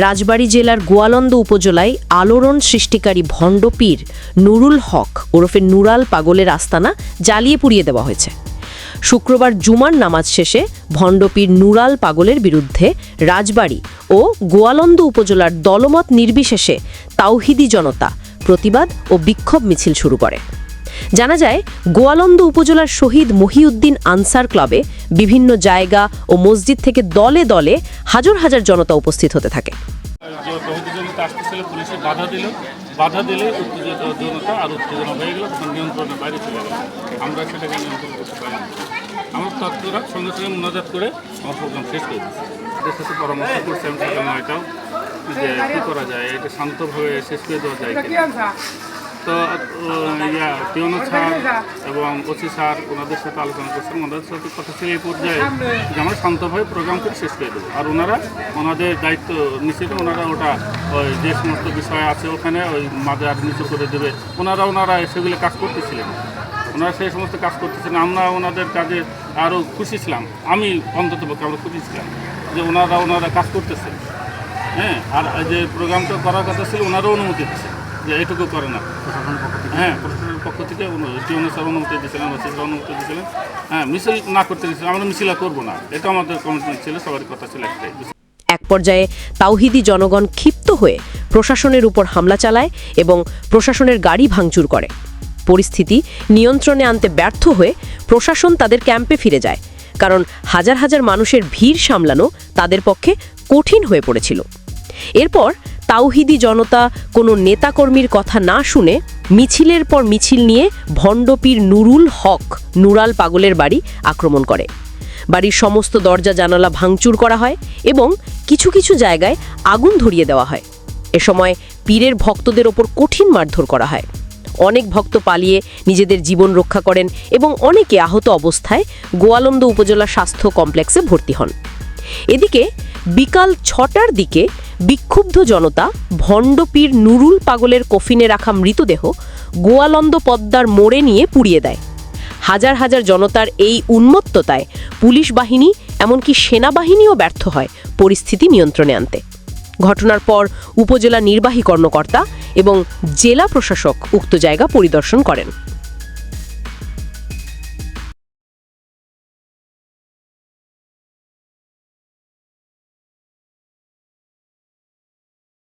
রাজবাড়ী জেলার গোয়ালন্দ উপজেলায় আলোড়ন সৃষ্টিকারী ভণ্ড পীর নুরুল হক ওরফে নুরাল পাগলের আস্তানা জ্বালিয়ে পুড়িয়ে দেওয়া হয়েছে। শুক্রবার জুমার নামাজ শেষে ভণ্ড পীর নুরাল পাগলের বিরুদ্ধে রাজবাড়ী ও গোয়ালন্দ উপজেলার দলমত নির্বিশেষে তাওহিদি জনতা প্রতিবাদ ও বিক্ষোভ মিছিল শুরু করে। জানা যায়, গোয়ালন্দ উপজেলার শহীদ মহিউদ্দিন আনসার ক্লাবে বিভিন্ন জায়গা ও মসজিদ থেকে দলে দলে হাজার হাজার জনতা উপস্থিত হতে থাকে। বাধা দিলে জনতা আর উত্তেজনা হয়ে গেল, তখন নিয়ন্ত্রণের বাইরে চলে গেল। আমরা সেটাকে নিয়ন্ত্রণ করতে পারি। আমার তৎপররা সঙ্গে সঙ্গে মোনাজাত করে আমার প্রোগ্রাম শেষ করে দিচ্ছি। এদের সাথে পরামর্শ করছি আমি এটাও যে কী করা যায়, এটা শান্তভাবে শেষ করে দেওয়া যায় কিনা। তো পিওনো স্যার এবং ওসি স্যার ওনাদের সাথে আলোচনা করছেন। ওনাদের সাথে কথা ছিল এই পর্যায়ে যে আমরা শান্তভাবে প্রোগ্রাম করে শেষ করে দেবো। আর ওনারা ওনাদের দায়িত্ব নিশ্চিত, ওনারা ওটা ওই যে সমস্ত বিষয় আছে ওখানে ওই মাজার নিচু করে দেবে, ওনারা সেগুলো কাজ করতেছিলেন। ওনারা সেই সমস্ত কাজ করতেছিলেন। আমরা ওনাদের কাজে আরও খুশি ছিলাম। আমি অন্ততপক্ষে আমরা খুশি ছিলাম যে ওনারা কাজ করতেছেন। হ্যাঁ, আর যে প্রোগ্রামটা করার কথা ছিল ওনারাও অনুমতি দিচ্ছে যে এইটুকু করে না। হ্যাঁ, প্রশাসনের পক্ষ থেকে টিউনো স্যার অনুমতি দিয়েছিলেন, ওসি স্যার অনুমতি দিয়েছিলেন। হ্যাঁ, মিছিল না করতে দিয়েছিলেন, আমরা মিছিল করবো না, এটা আমাদের কমিটমেন্ট ছিল, সবার কথা ছিল একটাই। এক পর্যায়ে তাওহিদি জনগণ ক্ষিপ্ত হয়ে প্রশাসনের উপর হামলা চালায় এবং প্রশাসনের গাড়ি ভাঙচুর করে। পরিস্থিতি নিয়ন্ত্রণে আনতে ব্যর্থ হয়ে প্রশাসন তাদের ক্যাম্পে ফিরে যায়, কারণ হাজার হাজার মানুষের ভিড় সামলানো তাদের পক্ষে কঠিন হয়ে পড়েছিল। এরপর তাওহিদি জনতা কোনো নেতাকর্মীর কথা না শুনে মিছিলের পর মিছিল নিয়ে ভণ্ড পীর নুরুল হক নুরাল পাগলের বাড়ি আক্রমণ করে। বাড়ির সমস্ত দরজা জানালা ভাঙচুর করা হয় এবং কিছু কিছু জায়গায় আগুন ধরিয়ে দেওয়া হয়। এ সময় পীরের ভক্তদের ওপর কঠিন মারধর করা হয়। অনেক ভক্ত পালিয়ে নিজেদের জীবন রক্ষা করেন এবং অনেকে আহত অবস্থায় গোয়ালন্দ উপজেলা স্বাস্থ্য কমপ্লেক্সে ভর্তি হন। এদিকে বিকাল ৬টার দিকে বিক্ষুব্ধ জনতা ভণ্ড পীর নুরুল পাগলের কফিনে রাখা মৃতদেহ গোয়ালন্দ পদ্মার মোড়ে নিয়ে পুড়িয়ে দেয়। হাজার হাজার জনতার এই উন্মত্ততায় পুলিশ বাহিনী এমনকি সেনাবাহিনীও ব্যর্থ হয় পরিস্থিতি নিয়ন্ত্রণে আনতে। ঘটনার পর উপজেলা নির্বাহী কর্মকর্তা এবং জেলা প্রশাসক উক্ত জায়গা পরিদর্শন করেন।